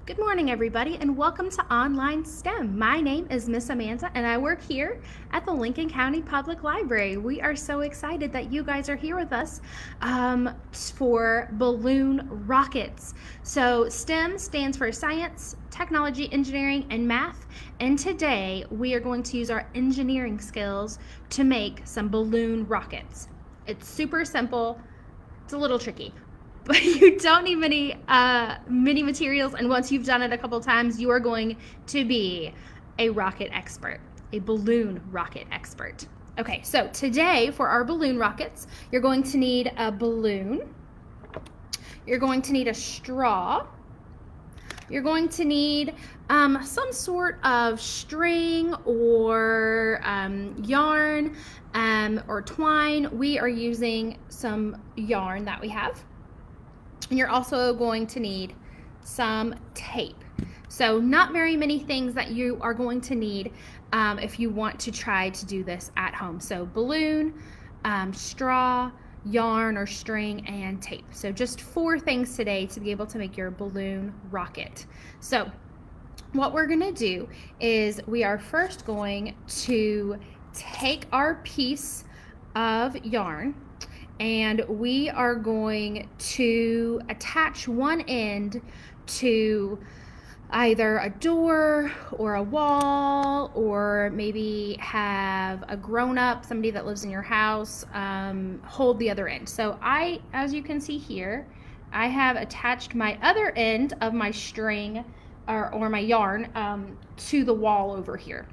Good morning, everybody, and welcome to Online STEM. My name is Miss Amanda, and I work here at the Lincoln County Public Library. We are so excited that you guys are here with us for balloon rockets. So STEM stands for science, technology, engineering, and math. And today we are going to use our engineering skills to make some balloon rockets. It's super simple. It's a little tricky, but you don't need many materials, and once you've done it a couple times, you are going to be a rocket expert, a balloon rocket expert. Okay, so today for our balloon rockets, you're going to need a balloon, you're going to need a straw, you're going to need some sort of string or yarn or twine. We are using some yarn that we have. And you're also going to need some tape. So not very many things that you are going to need if you want to try to do this at home. So balloon, straw, yarn or string, and tape. So just 4 things today to be able to make your balloon rocket. So what we're gonna do is we are first going to take our piece of yarn, and we are going to attach one end to either a door or a wall, or maybe have a grown-up, somebody that lives in your house, hold the other end. So as you can see here, I have attached my other end of my string or my yarn to the wall over here.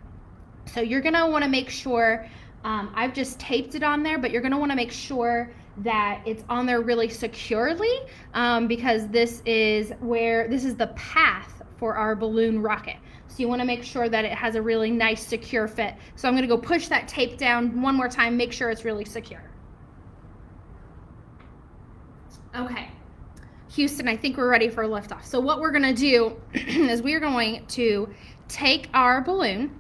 So you're gonna wanna make sure, I've just taped it on there, but you're gonna wanna make sure that it's on there really securely because this is the path for our balloon rocket. So you wanna make sure that it has a really nice secure fit. So I'm gonna go push that tape down one more time, make sure it's really secure. Okay, Houston, I think we're ready for liftoff. So what we're gonna do is we are going to take our balloon,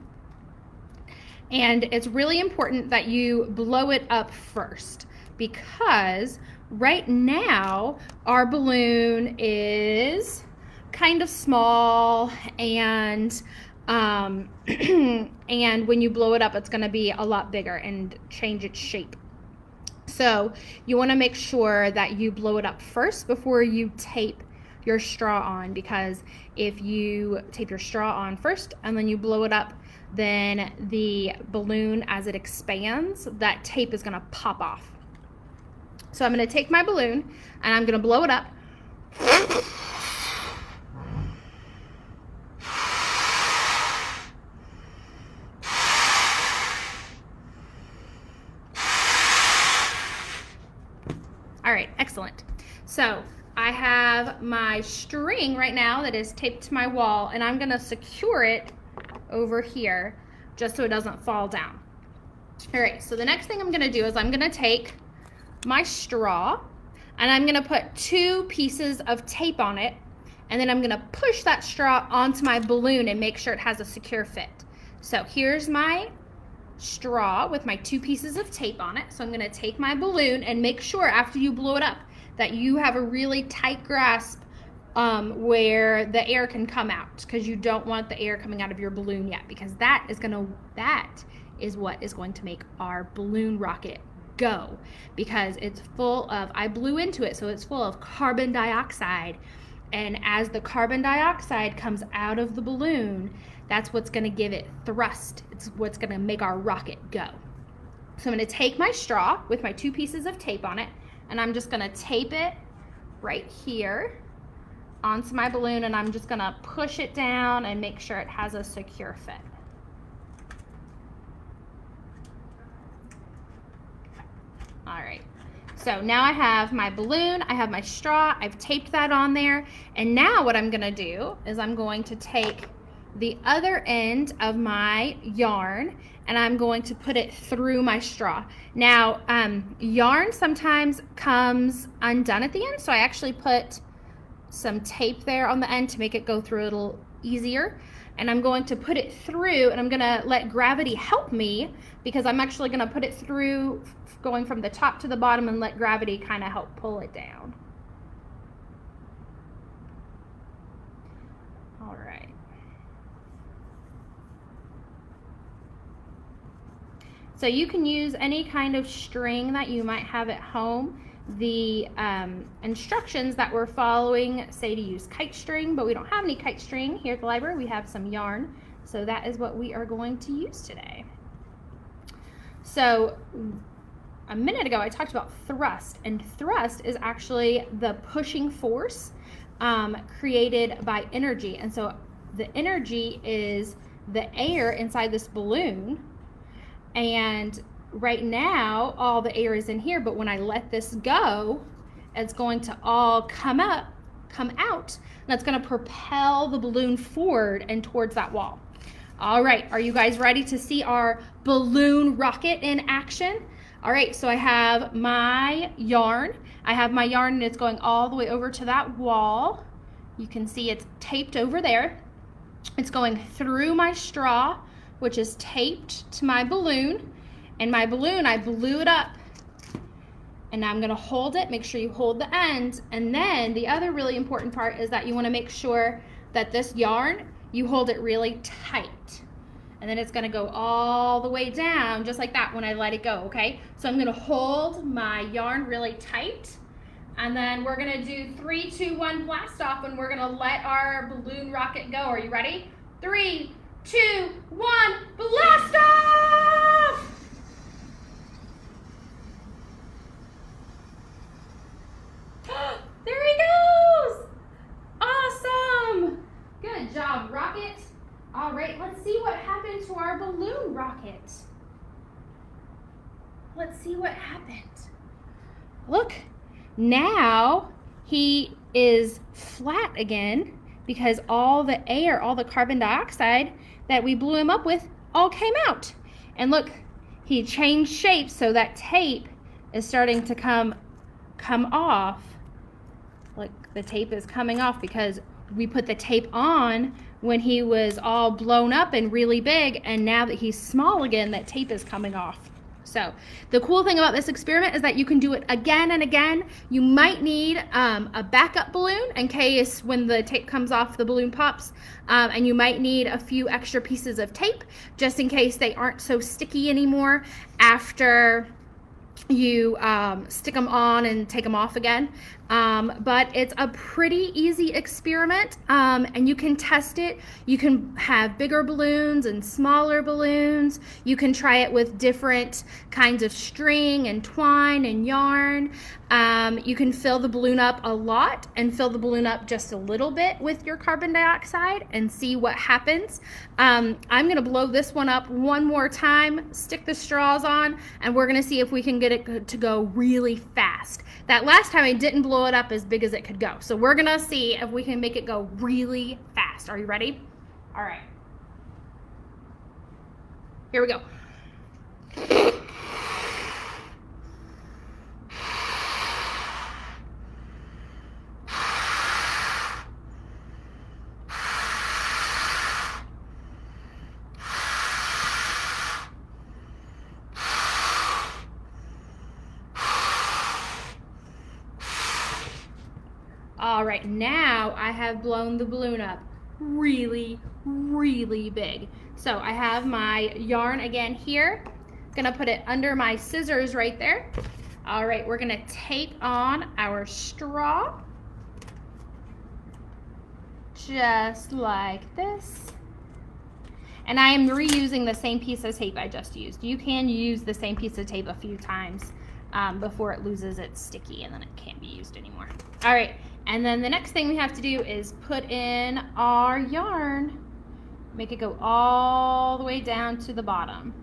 and it's really important that you blow it up first, because right now our balloon is kind of small, and and when you blow it up, it's going to be a lot bigger and change its shape. So you want to make sure that you blow it up first before you tape your straw on, because if you tape your straw on first and then you blow it up, then the balloon, as it expands, that tape is going to pop off. So I'm going to take my balloon and I'm going to blow it up. All right, excellent. So I have my string right now that is taped to my wall, and I'm going to secure it over here just so it doesn't fall down. All right, so the next thing I'm going to do is I'm going to take my straw and I'm going to put 2 pieces of tape on it, and then I'm going to push that straw onto my balloon and make sure it has a secure fit. So here's my straw with my 2 pieces of tape on it. So I'm going to take my balloon and make sure after you blow it up that you have a really tight grasp where the air can come out, because you don't want the air coming out of your balloon yet, because that is what is going to make our balloon rocket go, because it's full of, I blew into it, so it's full of carbon dioxide, and as the carbon dioxide comes out of the balloon, that's what's going to give it thrust. It's what's going to make our rocket go. So I'm going to take my straw with my 2 pieces of tape on it, and I'm just going to tape it right here onto my balloon, and I'm just going to push it down and make sure it has a secure fit. All right, so now I have my balloon, I have my straw, I've taped that on there, and now what I'm going to do is I'm going to take the other end of my yarn and I'm going to put it through my straw. Now, yarn sometimes comes undone at the end, so I actually put some tape there on the end to make it go through a little easier. And I'm going to put it through, and I'm going to let gravity help me, because I'm actually going to put it through going from the top to the bottom and let gravity kind of help pull it down. So you can use any kind of string that you might have at home. The instructions that we're following say to use kite string, but we don't have any kite string here at the library. We have some yarn, so that is what we are going to use today. So a minute ago I talked about thrust, and thrust is actually the pushing force created by energy. And so the energy is the air inside this balloon, and right now all the air is in here, but when I let this go, it's going to all come out, and that's going to propel the balloon forward and towards that wall. All right, are you guys ready to see our balloon rocket in action? All right, so I have my yarn. And it's going all the way over to that wall. You can see it's taped over there. It's going through my straw, which is taped to my balloon. And my balloon, I blew it up. And now I'm gonna hold it. Make sure you hold the end. And then the other really important part is that you wanna make sure that this yarn, you hold it really tight. And then it's gonna go all the way down, just like that when I let it go, okay? So I'm gonna hold my yarn really tight. And then we're gonna do 3, 2, 1 blast off, and we're gonna let our balloon rocket go. Are you ready? 3, 2, 1, blast off! There he goes! Awesome! Good job, rocket. All right, let's see what happened to our balloon rocket. Let's see what happened. Look. Now he is flat again because all the air, all the carbon dioxide that we blew him up with all came out. And look, he changed shape, so that tape is starting to come off. Look, the tape is coming off because we put the tape on when he was all blown up and really big, and now that he's small again, that tape is coming off. So the cool thing about this experiment is that you can do it again and again. You might need a backup balloon in case when the tape comes off, the balloon pops, and you might need a few extra pieces of tape just in case they aren't so sticky anymore after you stick them on and take them off again. But it's a pretty easy experiment, and you can test it. You can have bigger balloons and smaller balloons. You can try it with different kinds of string and twine and yarn. You can fill the balloon up a lot and fill the balloon up just a little bit with your carbon dioxide and see what happens. I'm gonna blow this one up one more time, stick the straws on, and we're gonna see if we can get it to go really fast. That last time I didn't blow it up as big as it could go. So we're gonna see if we can make it go really fast. Are you ready? All right. Here we go. All right, now I have blown the balloon up really, really big. So I have my yarn again here. Gonna put it under my scissors right there. All right, we're gonna tape on our straw. Just like this. And I am reusing the same piece of tape I just used. You can use the same piece of tape a few times before it loses its sticky and then it can't be used anymore. All right, and then the next thing we have to do is put in our yarn. Make it go all the way down to the bottom.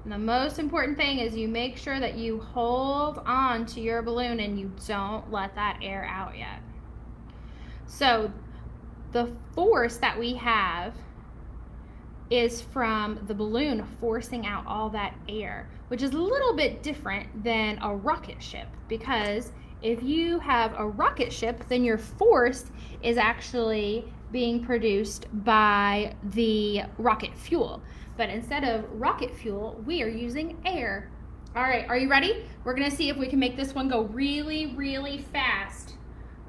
And the most important thing is you make sure that you hold on to your balloon and you don't let that air out yet. So the force that we have is from the balloon forcing out all that air, which is a little bit different than a rocket ship, because if you have a rocket ship, then your force is actually being produced by the rocket fuel. But instead of rocket fuel, we are using air. All right, are you ready? We're gonna see if we can make this one go really, really fast.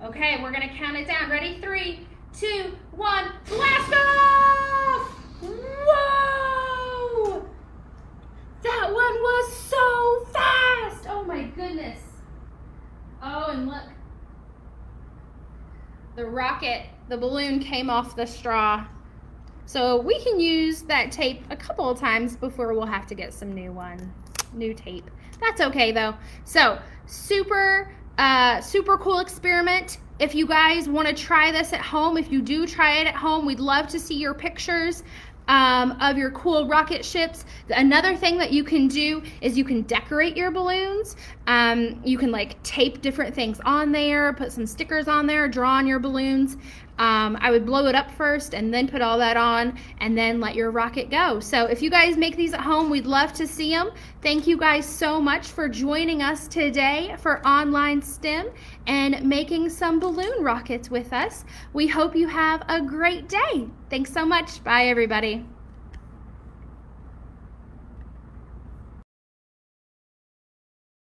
Okay, we're gonna count it down. Ready? 3, 2, 1, blast off! Oh, and look. The rocket, the balloon came off the straw. So we can use that tape a couple of times before we'll have to get some new tape. That's okay though. So super cool experiment. If you guys want to try this at home, if you do try it at home, we'd love to see your pictures of your cool rocket ships. Another thing that you can do is you can decorate your balloons. You can like tape different things on there, put some stickers on there, draw on your balloons. I would blow it up first and then put all that on and then let your rocket go. So if you guys make these at home, we'd love to see them. Thank you guys so much for joining us today for Online STEM and making some balloon rockets with us. We hope you have a great day. Thanks so much. Bye, everybody.